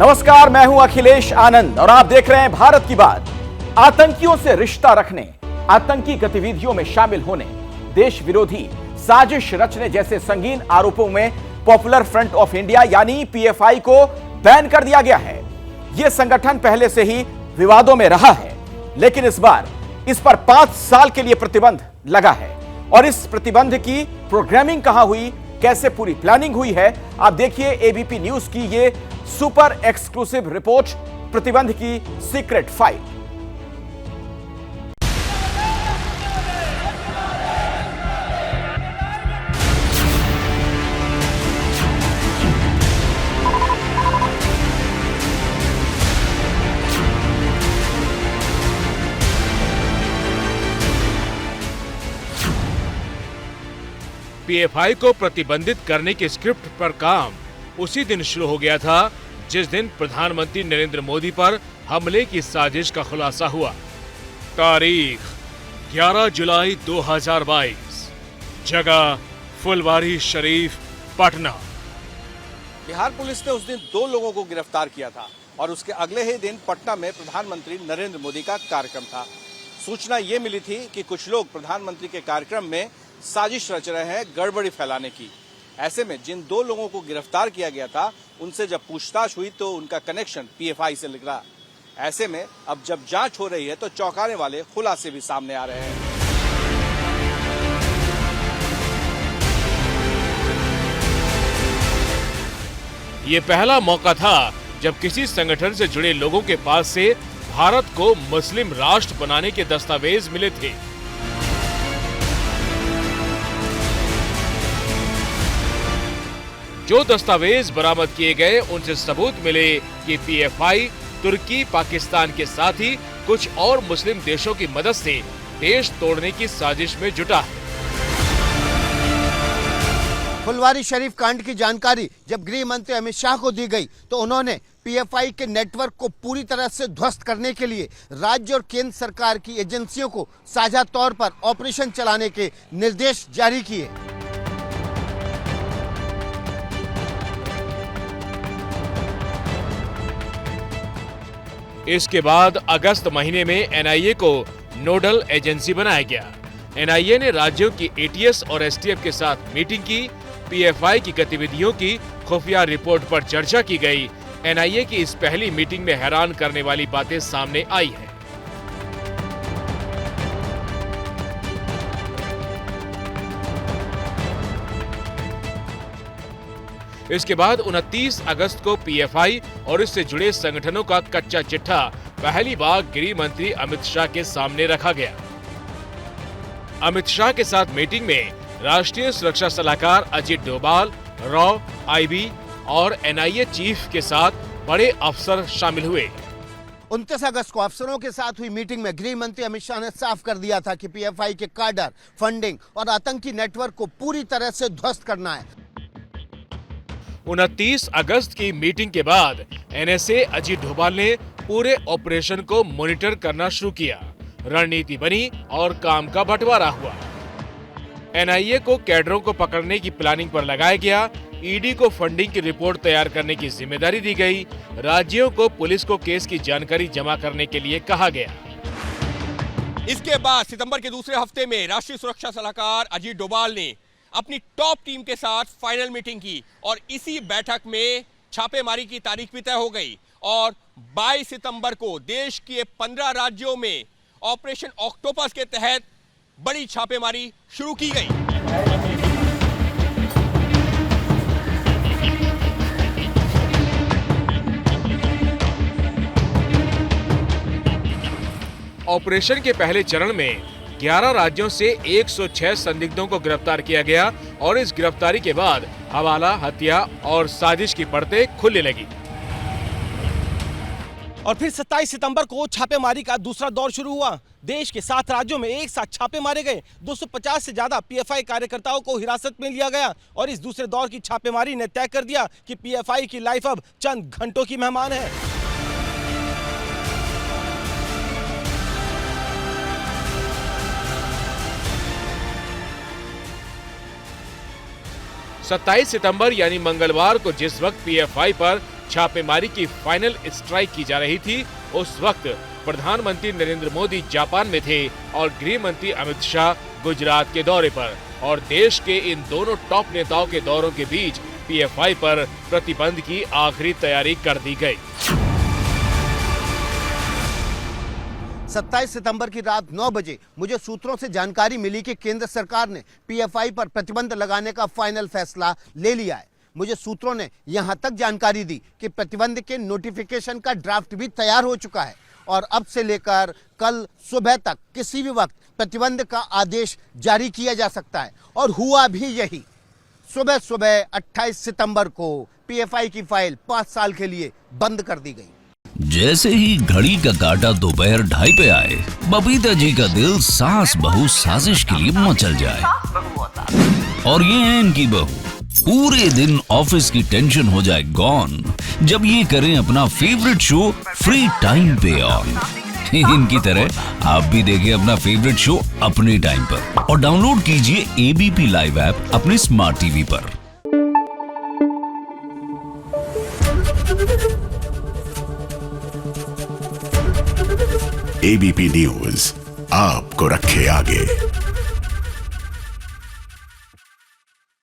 नमस्कार, मैं हूं अखिलेश आनंद और आप देख रहे हैं भारत की बात। आतंकियों से रिश्ता रखने, आतंकी गतिविधियों में शामिल होने, देश विरोधी साजिश रचने जैसे संगीन आरोपों में पॉपुलर फ्रंट ऑफ इंडिया यानी पीएफआई को बैन कर दिया गया है। यह संगठन पहले से ही विवादों में रहा है, लेकिन इस बार इस पर 5 साल के लिए प्रतिबंध लगा है। और इस प्रतिबंध की प्रोग्रामिंग कहां हुई, कैसे पूरी प्लानिंग हुई है, आप देखिए एबीपी न्यूज की ये सुपर एक्सक्लूसिव रिपोर्ट, प्रतिबंध की सीक्रेट फाइल। पीएफआई को प्रतिबंधित करने की स्क्रिप्ट पर काम उसी दिन शुरू हो गया था जिस दिन प्रधानमंत्री नरेंद्र मोदी पर हमले की साजिश का खुलासा हुआ। तारीख 11 जुलाई 2022, जगह फुलवारी शरीफ, पटना। बिहार पुलिस ने उस दिन 2 लोगों को गिरफ्तार किया था और उसके अगले ही दिन पटना में प्रधानमंत्री नरेंद्र मोदी का कार्यक्रम था। सूचना ये मिली थी कि कुछ लोग प्रधानमंत्री के कार्यक्रम में साजिश रच रहे हैं गड़बड़ी फैलाने की। ऐसे में जिन 2 लोगों को गिरफ्तार किया गया था, उनसे जब पूछताछ हुई तो उनका कनेक्शन पीएफआई से निकला। ऐसे में अब जब जांच हो रही है तो चौंकाने वाले खुलासे भी सामने आ रहे हैं। ये पहला मौका था जब किसी संगठन से जुड़े लोगों के पास से भारत को मुस्लिम राष्ट्र बनाने के दस्तावेज मिले थे। जो दस्तावेज बरामद किए गए उनसे सबूत मिले कि पीएफआई तुर्की, पाकिस्तान के साथ ही कुछ और मुस्लिम देशों की मदद से देश तोड़ने की साजिश में जुटा है। फुलवारी शरीफ कांड की जानकारी जब गृह मंत्री अमित शाह को दी गई तो उन्होंने पीएफआई के नेटवर्क को पूरी तरह से ध्वस्त करने के लिए राज्य और केंद्र सरकार की एजेंसियों को साझा तौर पर ऑपरेशन चलाने के निर्देश जारी किए। इसके बाद अगस्त महीने में एनआईए को नोडल एजेंसी बनाया गया। एनआईए ने राज्यों की एटीएस और एसटीएफ के साथ मीटिंग की। पीएफआई की गतिविधियों की खुफिया रिपोर्ट पर चर्चा की गई। एनआईए की इस पहली मीटिंग में हैरान करने वाली बातें सामने आई हैं। इसके बाद 29 अगस्त को पीएफआई और इससे जुड़े संगठनों का कच्चा चिट्ठा पहली बार गृह मंत्री अमित शाह के सामने रखा गया। अमित शाह के साथ मीटिंग में राष्ट्रीय सुरक्षा सलाहकार अजीत डोभाल, रॉ, आईबी और एनआईए चीफ के साथ बड़े अफसर शामिल हुए। 29 अगस्त को अफसरों के साथ हुई मीटिंग में गृह मंत्री अमित शाह ने साफ कर दिया था कि पीएफआई के काडर, फंडिंग और आतंकी नेटवर्क को पूरी तरह से ध्वस्त करना है। 29 अगस्त की मीटिंग के बाद एनएसए अजीत डोभाल ने पूरे ऑपरेशन को मॉनिटर करना शुरू किया। रणनीति बनी और काम का बंटवारा हुआ। एनआईए को कैडरों को पकड़ने की प्लानिंग पर लगाया गया। ईडी को फंडिंग की रिपोर्ट तैयार करने की जिम्मेदारी दी गई। राज्यों को पुलिस को केस की जानकारी जमा करने के लिए कहा गया। इसके बाद सितंबर के दूसरे हफ्ते में राष्ट्रीय सुरक्षा सलाहकार अजीत डोभाल ने अपनी टॉप टीम के साथ फाइनल मीटिंग की और इसी बैठक में छापेमारी की तारीख भी तय हो गई और 22 सितंबर को देश के 15 राज्यों में ऑपरेशन ऑक्टोपस के तहत बड़ी छापेमारी शुरू की गई। ऑपरेशन के पहले चरण में 11 राज्यों से 106 संदिग्धों को गिरफ्तार किया गया और इस गिरफ्तारी के बाद हवाला, हत्या और साजिश की परतें खुलने लगी। और फिर 27 सितंबर को छापेमारी का दूसरा दौर शुरू हुआ। देश के 7 राज्यों में एक साथ छापे मारे गए। 250 से ज्यादा पीएफआई कार्यकर्ताओं को हिरासत में लिया गया और इस दूसरे दौर की छापेमारी ने तय कर दिया कि पीएफआई की लाइफ अब चंद घंटों की मेहमान है। 27 सितंबर यानी मंगलवार को जिस वक्त पीएफआई पर छापेमारी की फाइनल स्ट्राइक की जा रही थी, उस वक्त प्रधानमंत्री नरेंद्र मोदी जापान में थे और गृह मंत्री अमित शाह गुजरात के दौरे पर, और देश के इन दोनों टॉप नेताओं के दौरों के बीच पीएफआई पर प्रतिबंध की आखिरी तैयारी कर दी गई। 27 सितंबर की रात 9 बजे मुझे सूत्रों से जानकारी मिली कि केंद्र सरकार ने पीएफआई पर प्रतिबंध लगाने का फाइनल फैसला ले लिया है। मुझे सूत्रों ने यहां तक जानकारी दी कि प्रतिबंध के नोटिफिकेशन का ड्राफ्ट भी तैयार हो चुका है और अब से लेकर कल सुबह तक किसी भी वक्त प्रतिबंध का आदेश जारी किया जा सकता है। और हुआ भी यही। सुबह सुबह 28 सितंबर को पीएफआई की फाइल 5 साल के लिए बंद कर दी गई। जैसे ही घड़ी का काटा दोपहर 2:30 पे आए, बबीता जी का दिल सास बहू साजिश के लिए मचल जाए। और ये है इनकी बहू, पूरे दिन ऑफिस की टेंशन हो जाए गॉन जब ये करें अपना फेवरेट शो फ्री टाइम पे ऑन। इनकी तरह आप भी देखें अपना फेवरेट शो अपने टाइम पर और डाउनलोड कीजिए एबीपी लाइव ऐप अपने स्मार्ट टीवी पर। एबीपी न्यूज आपको रखे आगे।